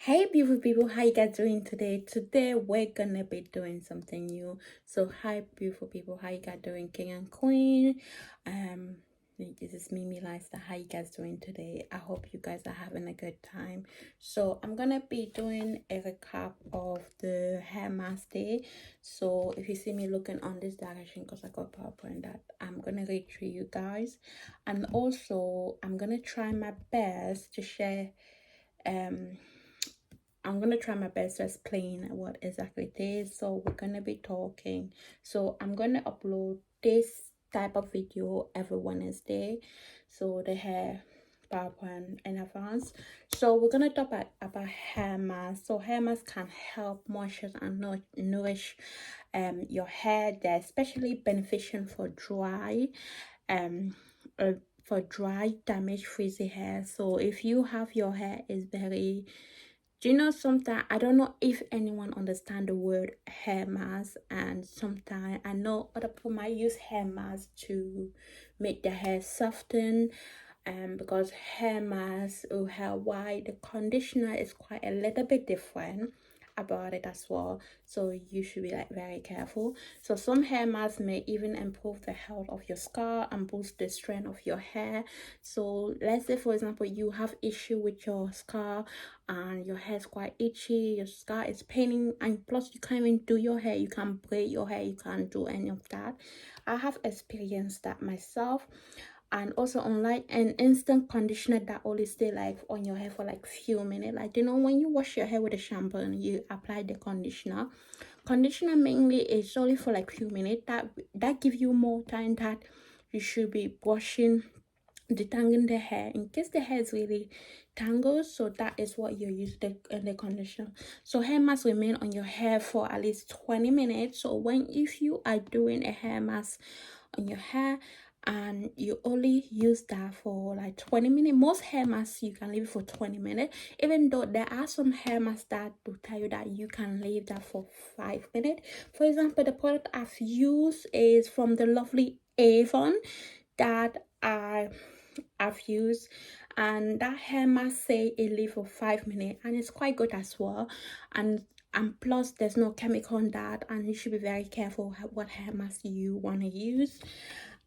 Hey beautiful people, how you guys doing today? Today we're gonna be doing something new. So hi beautiful people, how you guys doing, king and queen? Um this is Mimi Lifestyle. How you guys doing today? I hope you guys are having a good time. So I'm gonna be doing a recap of the hair mask day. So if you see me looking on this direction, because I got PowerPoint, that I'm gonna read through you guys, and also I'm gonna try my best to share I'm gonna try my best to explain what exactly it is. So we're gonna be talking. So I'm gonna upload this type of video every Wednesday. So the hair PowerPoint in advance. So we're gonna talk about hair mask. So hair mask can help moisturize and nourish your hair. They're especially beneficial for um dry damaged frizzy hair. So if you have your hair is very, do you know, sometimes I don't know if anyone understand the word hair mask, and sometimes I know other people might use hair mask to make their hair soften, because hair mask or hair white, the conditioner is quite a little bit different about it as well. So you should be like very careful. So some hair masks may even improve the health of your scalp and boost the strength of your hair. So let's say for example you have issue with your scalp and your hair is quite itchy, your scalp is paining, and plus you can't even do your hair, you can't braid your hair, you can't do any of that. I have experienced that myself. And also unlike an instant conditioner that only stay like on your hair for like few minutes, like when you wash your hair with a shampoo and you apply the conditioner mainly is only for like few minutes, that give you more time that you should be brushing, detangling the hair in case the hair is really tangled. So that is what you use the conditioner. So hair mask remain on your hair for at least 20 minutes. So if you are doing a hair mask on your hair and you only use that for like 20 minutes, most hair masks you can leave it for 20 minutes, even though there are some hair masks that will tell you that you can leave that for 5 minutes. For example, the product I've used is from the lovely Avon that I've used, and that hair mask say it leave for 5 minutes, and it's quite good as well. And plus there's no chemical on that, and you should be very careful what hair mask you want to use.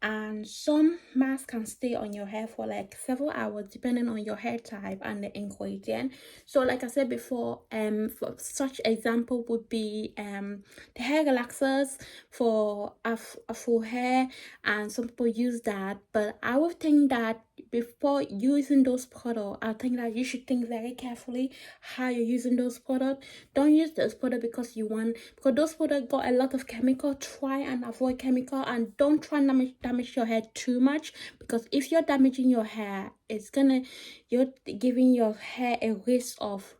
And some masks can stay on your hair for like several hours depending on your hair type and the ingredient. So like I said before, for such example would be the hair relaxers for afro hair, and some people use that. But I would think that before using those products, I think that you should think very carefully how you're using those products. Don't use those products because you want, because those products got a lot of chemical. Try and avoid chemical, and don't try and damage your hair too much, because if you're damaging your hair, you're giving your hair a risk of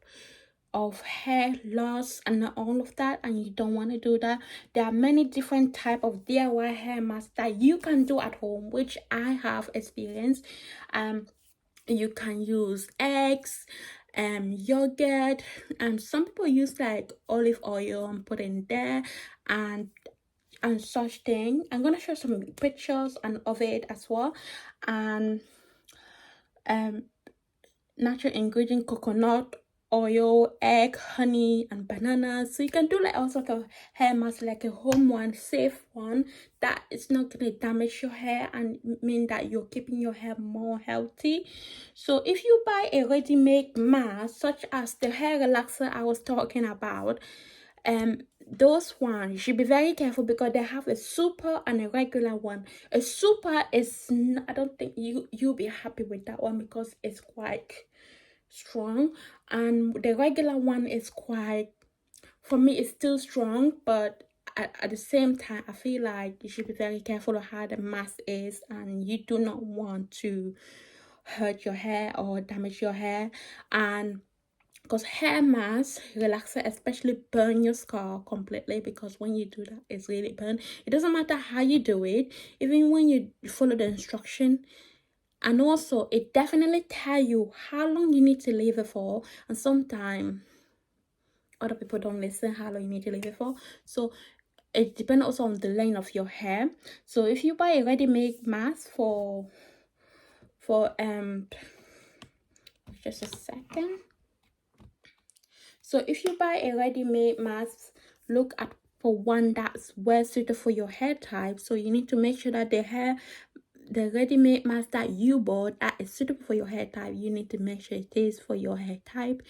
hair loss and all of that, and you don't want to do that. There are many different type of DIY hair masks that you can do at home, which I have experienced. You can use eggs, yogurt, and some people use like olive oil and put in there, and such thing. I'm gonna show some pictures and of it as well. And natural ingredient, coconut oil, egg, honey, and bananas. So you can do like all sort of hair mask, like a home one, safe one, that is not gonna damage your hair and mean that you're keeping your hair more healthy. So if you buy a ready-made mask such as the hair relaxer I was talking about, those ones you should be very careful because they have a super and a regular one. A super is not, I don't think you'll be happy with that one because it's quite strong, and the regular one is quite, for me it's still strong, but at the same time I feel like you should be very careful of how the mask is, and you do not want to hurt your hair or damage your hair. And because hair mask relaxer especially burn your scalp completely, because when you do that it's really burn. It doesn't matter how you do it, even when you follow the instruction. And also it definitely tell you how long you need to leave it for, and sometimes other people don't listen how long you need to leave it for. So it depends also on the length of your hair. So if you buy a ready-made mask for just a second, So if you buy a ready-made mask, look at for one that's well suited for your hair type. So you need to make sure that the ready-made mask that you bought that is suitable for your hair type, you need to make sure it is for your hair type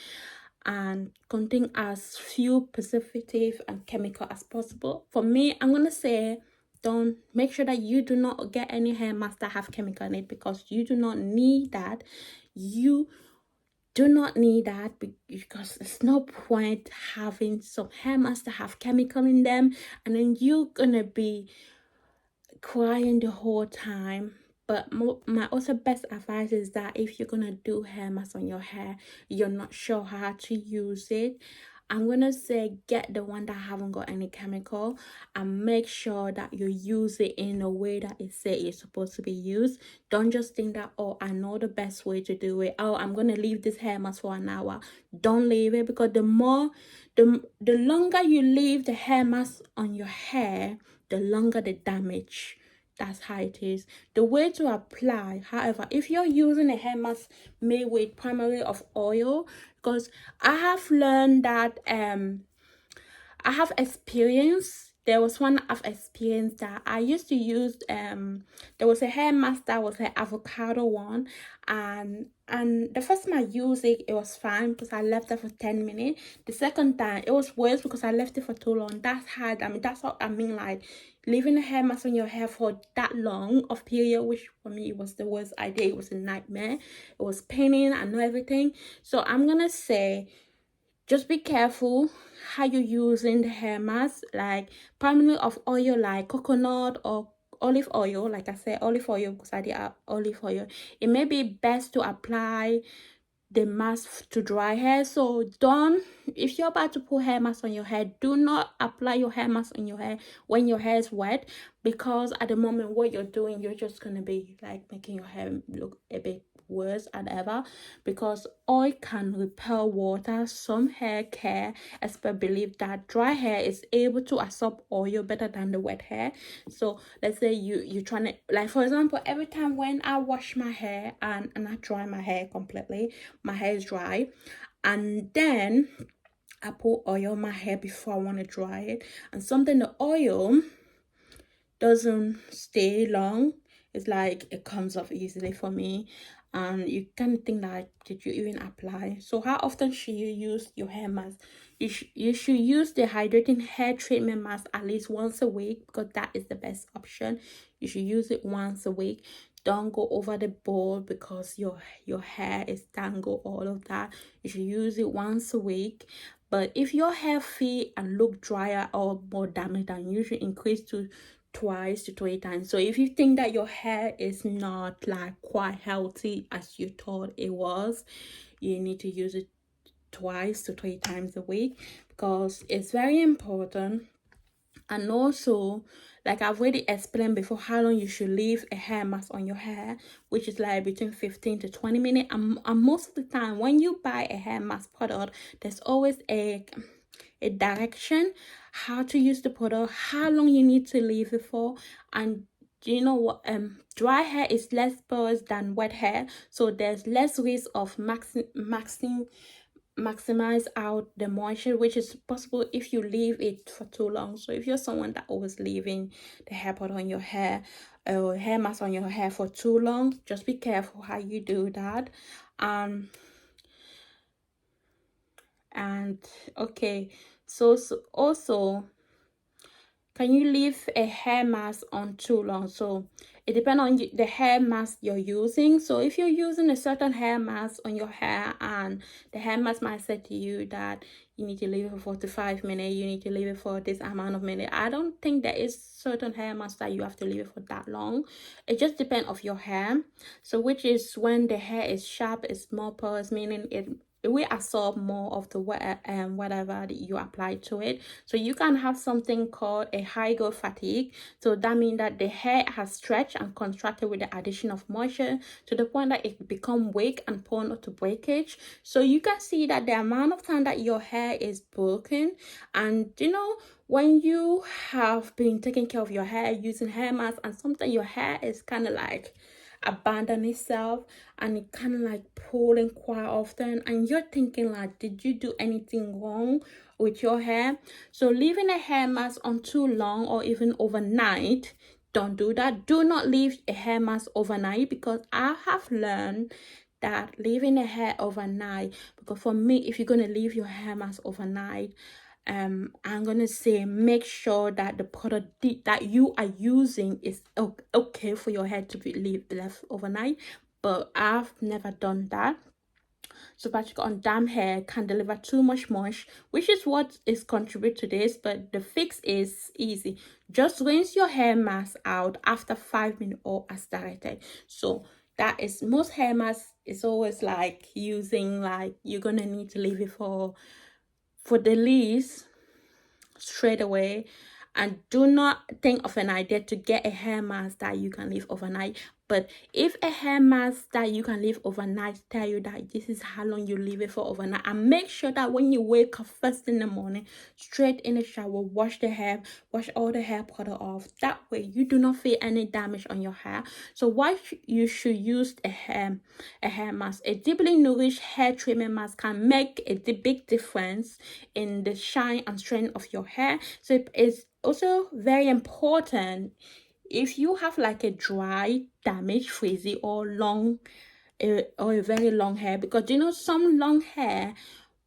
and contain as few preservative and chemical as possible. For me, I'm gonna say don't make sure that you do not get any hair mask that have chemical in it, because you do not need that. You do not need that, because it's no point having some hair masks that have chemical in them and then you're gonna be crying the whole time. But my also best advice is that if you're gonna do hair mask on your hair, you're not sure how to use it, I'm gonna say get the one that haven't got any chemical, and make sure that you use it in a way that it say it's supposed to be used. Don't just think that, oh, I know the best way to do it, oh, I'm gonna leave this hair mask for an hour. Don't leave it, because the longer you leave the hair mask on your hair, the longer the damage. That's how it is. The way to apply, however, if you're using a hair mask made with primarily of oil, because I have learned that I have experience. There was one I've experienced that I used to use. There was a hair mask that was an avocado one, and the first time I used it, it was fine because I left it for 10 minutes. The second time, it was worse because I left it for too long. That's hard. I mean, that's what I mean. Like leaving a hair mask on your hair for that long of period, which for me it was the worst idea. It was a nightmare. It was paining. I know everything. So I'm gonna say, just be careful how you're using the hair mask, like primarily of oil like coconut or olive oil. Like I said, olive oil, because I did olive oil. It may be best to apply the mask to dry hair. So don't, if you're about to put hair mask on your hair, do not apply your hair mask on your hair when your hair is wet, because at the moment what you're doing, you're just gonna be like making your hair look a bit worse than ever, because oil can repel water. Some hair care experts believe that dry hair is able to absorb oil better than the wet hair. So let's say you're trying to, like for example, every time when I wash my hair and I dry my hair completely, my hair is dry, and then I put oil on my hair before I want to dry it, and something the oil doesn't stay long. It's like it comes off easily for me, and you can think that, did you even apply? So how often should you use your hair mask? You should use the hydrating hair treatment mask at least once a week, because that is the best option. You should use it once a week. Don't go over the board because your hair is tangled, all of that. You should use it once a week. But if your hair feel and look drier or more damaged than usual, increase to twice to 3 times. So if you think that your hair is not like quite healthy as you thought it was, you need to use it twice to 3 times a week, because it's very important. And also, like I've already explained before, how long you should leave a hair mask on your hair, which is like between 15 to 20 minutes. And most of the time when you buy a hair mask product, there's always a direction how to use the product, how long you need to leave it for. And you know what, dry hair is less porous than wet hair, so there's less risk of maximize out the moisture, which is possible if you leave it for too long. So if you're someone that always leaving the hair product on your hair or hair mask on your hair for too long, just be careful how you do that. And okay, so also, can you leave a hair mask on too long? So it depends on the hair mask you're using. So if you're using a certain hair mask on your hair, and the hair mask might say to you that you need to leave it for 45 minutes, you need to leave it for this amount of minutes, I don't think there is certain hair mask that you have to leave it for that long. It just depends of your hair. So which is when the hair is sharp, it's more porous, meaning it will absorb more of the whatever that you apply to it. So you can have something called a high growth fatigue. So that means that the hair has stretched and contracted with the addition of moisture to the point that it become weak and prone to breakage. So you can see that the amount of time that your hair is broken, and you know, when you have been taking care of your hair using hair mask, and sometimes your hair is kind of like, abandon itself, and it kind of like pulling quite often, and you're thinking like, did you do anything wrong with your hair? So leaving a hair mask on too long or even overnight, don't do that. Do not leave a hair mask overnight, because I have learned that leaving a hair overnight, because for me, if you're going to leave your hair mask overnight, I'm gonna say make sure that the product that you are using is okay for your hair to be left overnight. But I've never done that. So particular on damp hair can deliver too much moisture, which is what is contribute to this. But the fix is easy. Just rinse your hair mask out after 5 minutes or as directed. So that is, most hair masks is always like using, like, you're gonna need to leave it for the least straight away. And do not think of an idea to get a hair mask that you can leave overnight. But if a hair mask that you can leave overnight tell you that this is how long you leave it for overnight, and make sure that when you wake up first in the morning, straight in the shower, wash all the hair product off. That way you do not feel any damage on your hair. So why you should use a hair mask? A deeply nourished hair treatment mask can make a big difference in the shine and strength of your hair. So it is also very important if you have like a dry, damaged, frizzy, or or a very long hair, because some long hair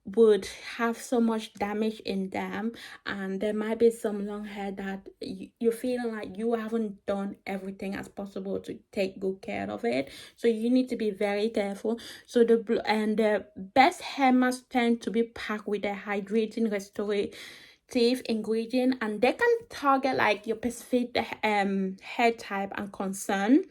would have so much damage in them, and there might be some long hair that you're feeling like you haven't done everything as possible to take good care of it. So you need to be very careful. So the best hair masks tend to be packed with a hydrating restorative ingredient, and they can target like your specific hair type and concern.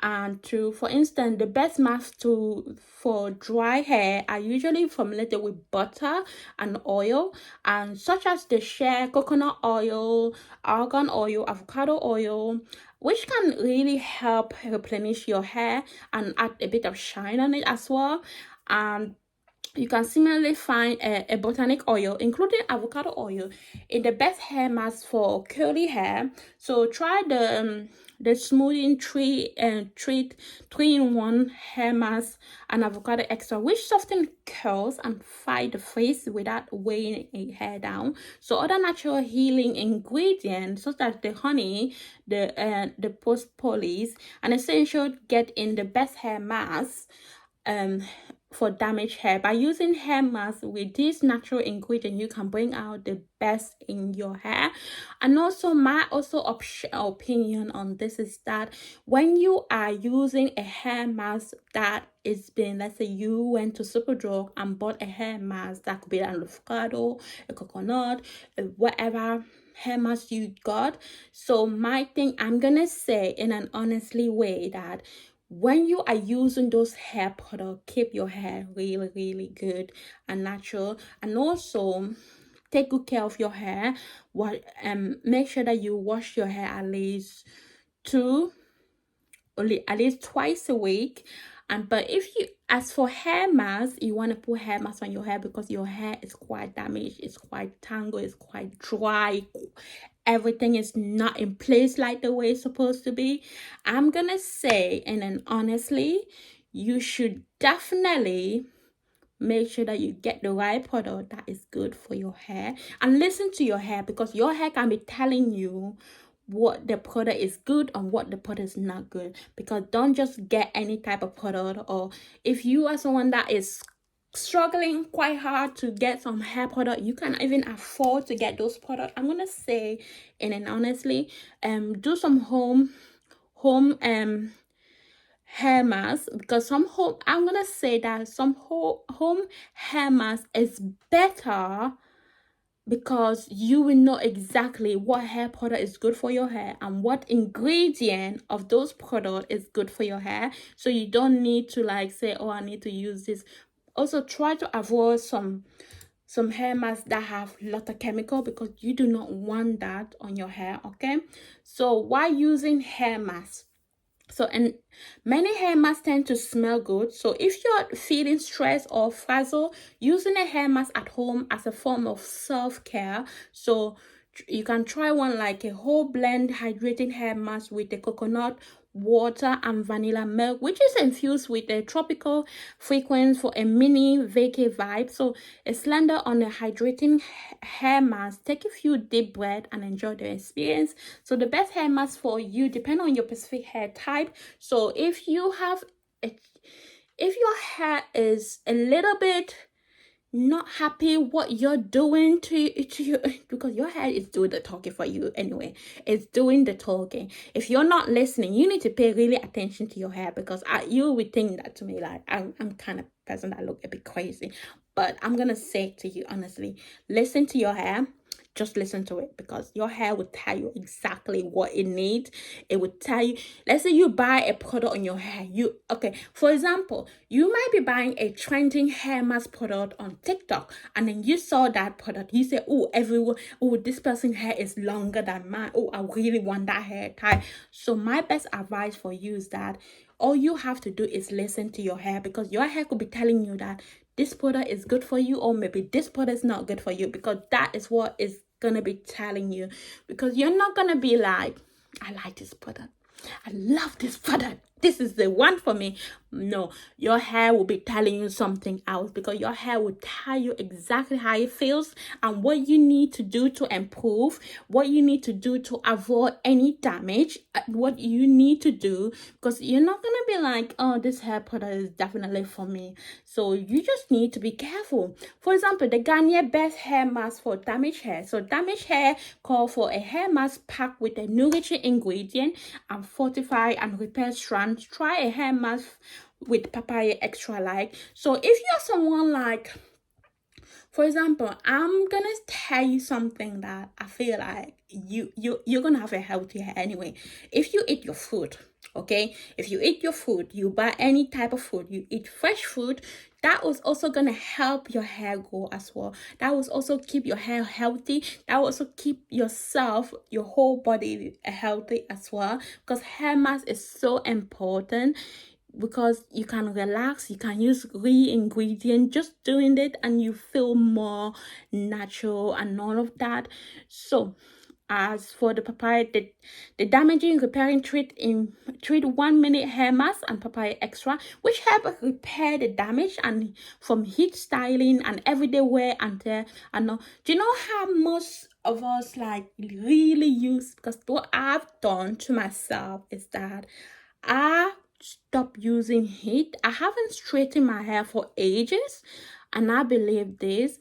And for instance, the best masks for dry hair are usually formulated with butter and oil, and such as the shea, coconut oil, argan oil, avocado oil, which can really help replenish your hair and add a bit of shine on it as well. And you can similarly find a botanic oil, including avocado oil, in the best hair mask for curly hair. So try the smoothing 3-in-1 hair mask and avocado extra, which soften curls and fight the frizz without weighing a hair down. So other natural healing ingredients such as the honey, the propolis, and essential get in the best hair mask for damaged hair. By using hair masks with these natural ingredients, you can bring out the best in your hair. And also my opinion on this is that when you are using a hair mask that is been, let's say you went to Superdrug and bought a hair mask that could be an avocado, a coconut, whatever hair mask you got. So my thing, I'm gonna say in an honestly way that when you are using those hair products, keep your hair really, really good and natural. And also take good care of your hair. Make sure that you wash your hair at least twice a week. But if you, as for hair mask, you want to put hair mask on your hair because your hair is quite damaged, it's quite tangled, it's quite dry, everything is not in place like the way it's supposed to be, I'm gonna say, and then honestly, you should definitely make sure that you get the right product that is good for your hair, and listen to your hair, because your hair can be telling you what the product is good and what the product is not good. Because don't just get any type of product, or if you are someone that is struggling quite hard to get some hair product, you can't even afford to get those products, I'm gonna say, and honestly, do some home hair mask, because I'm gonna say that some home hair mask is better, because you will know exactly what hair product is good for your hair and what ingredient of those product is good for your hair. So you don't need to like say, oh, I need to use this. Also try to avoid some hair masks that have a lot of chemical, because you do not want that on your hair. Okay, so why using hair masks? So, and many hair masks tend to smell good. So if you're feeling stressed or frazzled, using a hair mask at home as a form of self-care. So you can try one like a whole blend hydrating hair mask with a coconut water and vanilla milk, which is infused with a tropical fragrance for a mini vacay vibe. So a slender on a hydrating hair mask. Take a few deep breaths and enjoy the experience. So the best hair mask for you depend on your specific hair type. So if you have if your hair is a little bit not happy what you're doing to you, because your hair is doing the talking for you anyway, it's doing the talking. If you're not listening, you need to pay really attention to your hair, because you would think that to me like I'm kind of person that look a bit crazy, but I'm gonna say to you honestly, listen to your hair. Just listen to it, because your hair will tell you exactly what it needs. It will tell you, let's say you buy a product on your hair. For example, you might be buying a trending hair mask product on TikTok, and then you saw that product. You say, oh, everyone, oh, this person's hair is longer than mine. Oh, I really want that hair type. So my best advice for you is that all you have to do is listen to your hair, because your hair could be telling you that this product is good for you, or maybe this product is not good for you, because that is what is gonna be telling you. Because you're not gonna be like, I like this product, I love this product, this is the one for me. No, your hair will be telling you something else, because your hair will tell you exactly how it feels and what you need to do to improve, what you need to do to avoid any damage, what you need to do, because you're not gonna be like, oh, this hair product is definitely for me. So you just need to be careful. For example, the Garnier best hair mask for damaged hair. So damaged hair call for a hair mask packed with a nourishing ingredient and fortify and repair strands. Try a hair mask with papaya extra light. So if you're someone like, for example, I'm gonna tell you something that I feel like you're gonna have a healthy hair anyway. If you eat your food, okay, if you eat your food, you buy any type of food, you eat fresh food, that was also gonna help your hair grow as well. That was also keep your hair healthy. That will also keep yourself, your whole body healthy as well, because hair mask is so important, because you can relax, you can use real ingredient, just doing it and you feel more natural and all of that. So as for the papaya, the damaging repairing treat 1 minute hair mask and papaya extra, which help repair the damage and from heat styling and everyday wear and tear. And know, do you know how most of us like really use, because what I've done to myself is that I stop using heat. I haven't straightened my hair for ages, and I believe this.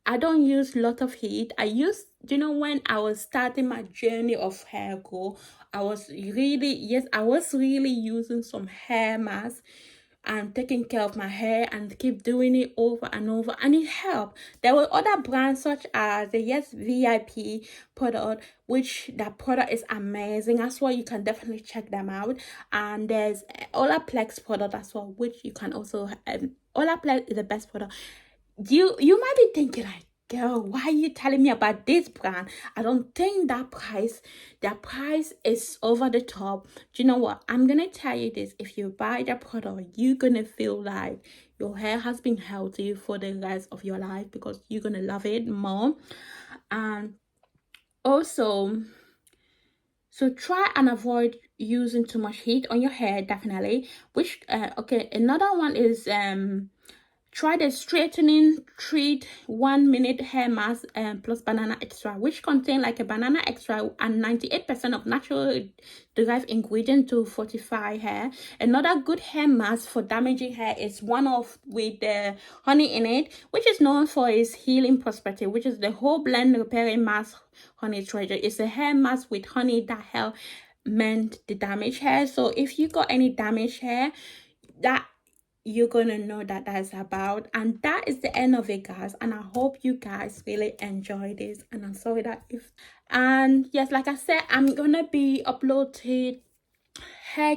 I don't use a lot of heat. I used, when I was starting my journey of hair growth, I was really using some hair mask and taking care of my hair and keep doing it over and over, and it helped. There were other brands such as the Yes VIP product, which that product is amazing as well. You can definitely check them out. And there's Olaplex product as well, which you can also Olaplex is the best product. You might be thinking like, girl, why are you telling me about this brand? I don't think that price is over the top. Do you know what? I'm gonna tell you this. If you buy the product, you're gonna feel like your hair has been healthy for the rest of your life, because you're gonna love it more. And also, so try and avoid using too much heat on your hair, definitely. Which okay, another one is try the straightening treat 1 minute hair mask plus banana extra, which contain like a banana extra and 98% of natural derived ingredient to fortify hair. Another good hair mask for damaging hair is one of with the honey in it, which is known for its healing property, which is the whole blend repairing mask honey treasure. It's a hair mask with honey that help mend the damaged hair. So if you got any damaged hair, that you're gonna know that that's about. And that is the end of it, guys, and I hope you guys really enjoy this. And I'm sorry that if, and yes, like I said, I'm gonna be uploading hair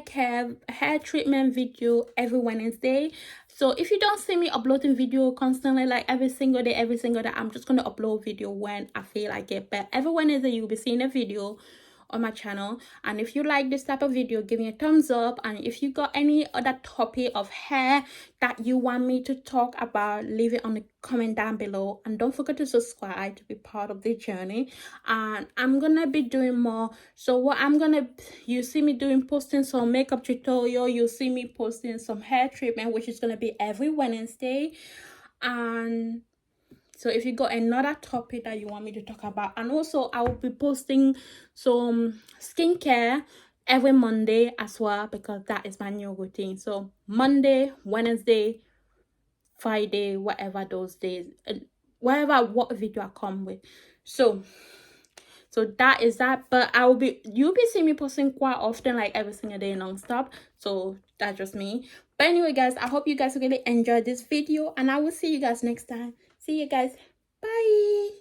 treatment video every Wednesday. So if you don't see me uploading video constantly, like every single day, I'm just gonna upload video when I feel like it. But every Wednesday you'll be seeing a video on my channel. And if you like this type of video, give me a thumbs up. And if you got any other topic of hair that you want me to talk about, leave it on the comment down below. And don't forget to subscribe to be part of the journey. And I'm gonna be doing more. So what you see me doing, posting some makeup tutorial, you'll see me posting some hair treatment, which is gonna be every Wednesday. And so if you got another topic that you want me to talk about, and also I will be posting some skincare every Monday as well, because that is my new routine. So Monday, Wednesday, Friday, whatever those days, what video I come with. So that is that. But you'll be seeing me posting quite often, like every single day, non-stop. So that's just me. But anyway, guys, I hope you guys really enjoyed this video, and I will see you guys next time. See you guys. Bye.